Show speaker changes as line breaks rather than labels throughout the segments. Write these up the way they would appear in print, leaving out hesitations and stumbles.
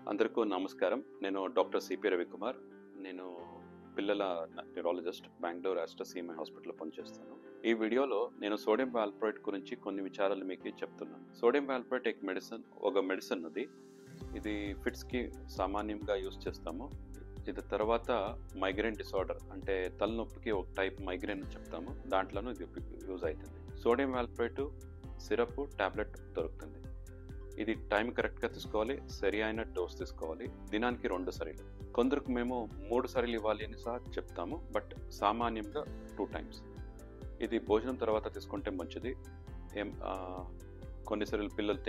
అందరికీ నమస్కారం. నేను డాక్టర్ సిపి రవికుమార్. నేను పిల్లల న్యూరాలజిస్ట్, బెంగళూరు ఆస్టర్ సిఎంఐ హాస్పిటల్లో పనిచేస్తాను. ఈ వీడియోలో నేను సోడియం వాల్ప్రోయిట్ గురించి కొన్ని విచారాలు మీకు చెప్తున్నాను. సోడియం వాల్ప్రోయిట్ ఒక మెడిసిన్ అది. ఇది ఫిట్స్కి సామాన్యంగా యూజ్ చేస్తాము. ఇది తర్వాత మైగ్రేన్ డిసార్డర్ అంటే తలనొప్పికి ఒక టైప్ మైగ్రేన్ చెప్తాము, దాంట్లోనూ ఇది యూజ్ అవుతుంది. సోడియం వాల్ప్రోయిట్ సిరప్ టాబ్లెట్ దొరుకుతుంది. ఇది టైం కరెక్ట్గా తీసుకోవాలి, సరి అయిన డోస్ తీసుకోవాలి. దినానికి 2 సార్లు. కొందరికి మేము 3 సార్లు ఇవ్వాలి అని సహా చెప్తాము, బట్ సామాన్యంగా 2 టైమ్స్. ఇది భోజనం తర్వాత తీసుకుంటే మంచిది. కొన్నిసార్లు పిల్లలు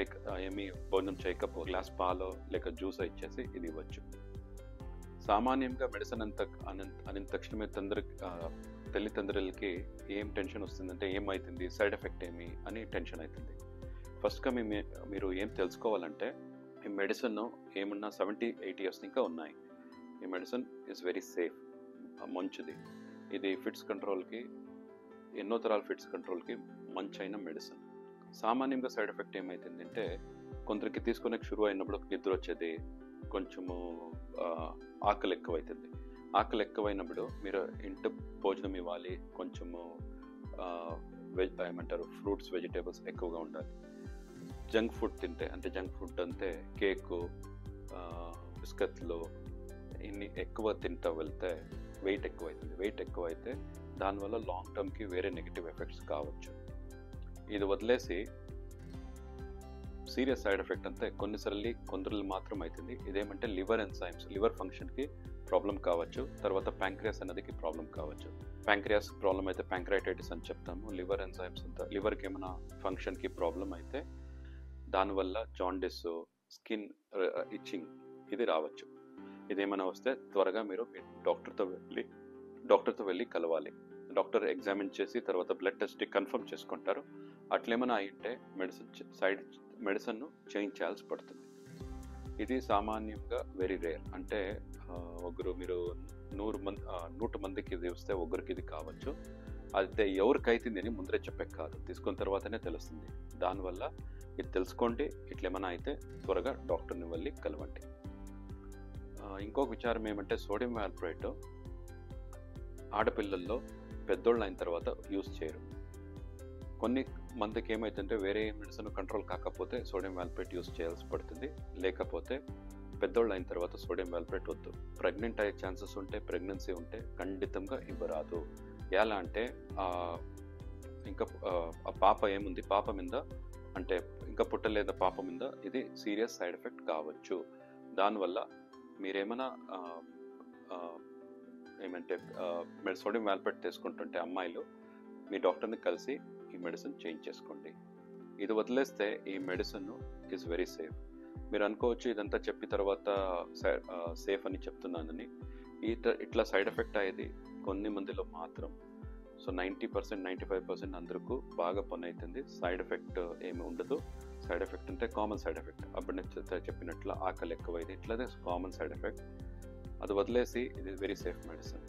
ఏమీ భోజనం చేయకపోతే గ్లాస్ పాలో లేక జ్యూస్ ఇచ్చేసి ఇది ఇవ్వచ్చు. సామాన్యంగా మెడిసిన్ అని తక్షణమే తల్లిదండ్రులకి ఏం టెన్షన్ వస్తుందంటే ఏమవుతుంది, సైడ్ ఎఫెక్ట్ ఏమి అని టెన్షన్ అవుతుంది. ఫస్ట్గా మీరు ఏం తెలుసుకోవాలంటే, ఈ మెడిసిన్ ఏమన్నా 70-80 ఇయర్స్ ఇంకా ఉన్నాయి. ఈ మెడిసిన్ ఈజ్ వెరీ సేఫ్, మంచిది. ఇది ఫిట్స్ కంట్రోల్కి, ఎన్నో తరాల ఫిట్స్ కంట్రోల్కి మంచైన మెడిసిన్. సామాన్యంగా సైడ్ ఎఫెక్ట్ ఏమవుతుంది అంటే, కొందరికి తీసుకునే షురు అయినప్పుడు నిద్ర వచ్చేది, కొంచెము ఆకలి ఎక్కువైతుంది. ఆకలి ఎక్కువైనప్పుడు మీరు ఇంటి భోజనం ఇవ్వాలి, కొంచెము ఏమంటారు ఫ్రూట్స్, వెజిటేబుల్స్ ఎక్కువగా ఉండాలి. జంక్ ఫుడ్ తింటే, అంటే జంక్ ఫుడ్ అంటే కేకు, బిస్కెట్లు ఇన్ని ఎక్కువ తింటూ వెళ్తే వెయిట్ ఎక్కువైతుంది. వెయిట్ ఎక్కువైతే దానివల్ల లాంగ్ టర్మ్కి వేరే నెగిటివ్ ఎఫెక్ట్స్ కావచ్చు. ఇది వదిలేసి సీరియస్ సైడ్ ఎఫెక్ట్ అంతే కొందరు మాత్రం అవుతుంది. ఇదేమంటే లివర్ ఎంజైమ్స్, లివర్ ఫంక్షన్కి ప్రాబ్లం కావచ్చు. తర్వాత ప్యాంక్రియాస్ అనేదికి ప్రాబ్లం కావచ్చు. ప్యాంక్రియాస్ ప్రాబ్లం అయితే ప్యాంక్రైటైటిస్ అని చెప్తాము. లివర్ ఎంజైమ్స్ అంతా, లివర్కి ఏమైనా ఫంక్షన్కి ప్రాబ్లం అయితే దానివల్ల జాండిస్, స్కిన్ ఇచ్చింగ్ ఇది రావచ్చు. ఇదేమైనా వస్తే త్వరగా మీరు డాక్టర్తో వెళ్ళి కలవాలి. డాక్టర్ ఎగ్జామిన్ చేసి తర్వాత బ్లడ్ టెస్ట్ కన్ఫర్మ్ చేసుకుంటారు. అట్లేమైనా అయింటే మెడిసిన్ను చేంజ్ చేయాల్సి పడుతుంది. ఇది సామాన్యంగా వెరీ రేర్. అంటే మీరు 100 మందికి ఇది వస్తే ఒకరికి ఇది కావచ్చు. అయితే ఎవరికైతుంది అని ముందరే చెప్పే కాదు, తీసుకున్న తర్వాతనే తెలుస్తుంది. దానివల్ల ఇది తెలుసుకోండి. ఇట్లేమైనా అయితే త్వరగా డాక్టర్ని వెళ్ళి కలవండి. ఇంకొక విచారం ఏమంటే, సోడియం వాల్ప్రోయిట్ ఆడపిల్లల్లో పెద్దోళ్ళు అయిన తర్వాత యూజ్ చేయరు. కొన్ని మందికి ఏమైతుందంటే, వేరే మెడిసిన్ కంట్రోల్ కాకపోతే సోడియం వాల్ప్రోయిట్ యూజ్ చేయాల్సి పడుతుంది. లేకపోతే పెద్దోళ్ళు అయిన తర్వాత సోడియం వాల్ప్రోయిట్ వద్దు. ప్రెగ్నెంట్ అయ్యే ఛాన్సెస్ ఉంటే, ప్రెగ్నెన్సీ ఉంటే ఖండితంగా ఇవ్వరాదు. ఎలా అంటే ఇంకా ఆ పాప ఏముంది, పాప మీద అంటే ఇంకా పుట్టలేద పాప మీద ఇది సీరియస్ సైడ్ ఎఫెక్ట్ కావచ్చు. దానివల్ల మీరేమైనా ఏమంటే సోడియం వాల్ప్రోయిట్ తీసుకుంటుంటే అమ్మాయిలు మీ డాక్టర్ని కలిసి ఈ మెడిసిన్ చేంజ్ చేసుకోండి. ఇది వదిలేస్తే ఈ మెడిసిన్ ఈజ్ వెరీ సేఫ్. మీరు అనుకోవచ్చు ఇదంతా చెప్పిన తర్వాత సేఫ్ అని చెప్తున్నానని. ఇట్లా సైడ్ ఎఫెక్ట్ అయ్యేది కొన్ని మందిలో మాత్రం. సో 90%, 95% అందరికీ బాగా పని అవుతుంది. సైడ్ ఎఫెక్ట్ ఏమి ఉండదు. సైడ్ ఎఫెక్ట్ అంటే కామన్ సైడ్ ఎఫెక్ట్, అప్పుడు నేను చెప్పినట్లు ఆకలి ఎక్కువైంది, ఇట్లదే కామన్ సైడ్ ఎఫెక్ట్. అది వదిలేసి ఇది వెరీ సేఫ్ మెడిసిన్.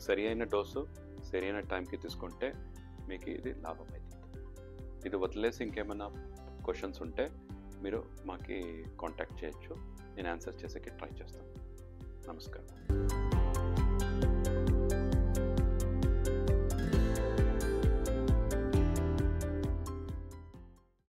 సరి అయిన డోసు సరి అయిన టైంకి తీసుకుంటే మీకు ఇది లాభం అవుతుంది. ఇది వదిలేసి ఇంకేమైనా క్వశ్చన్స్ ఉంటే మీరు మాకు కాంటాక్ట్ చేయొచ్చు. నేను ఆన్సర్ చేసేకి ట్రై చేస్తాను. నమస్కారం.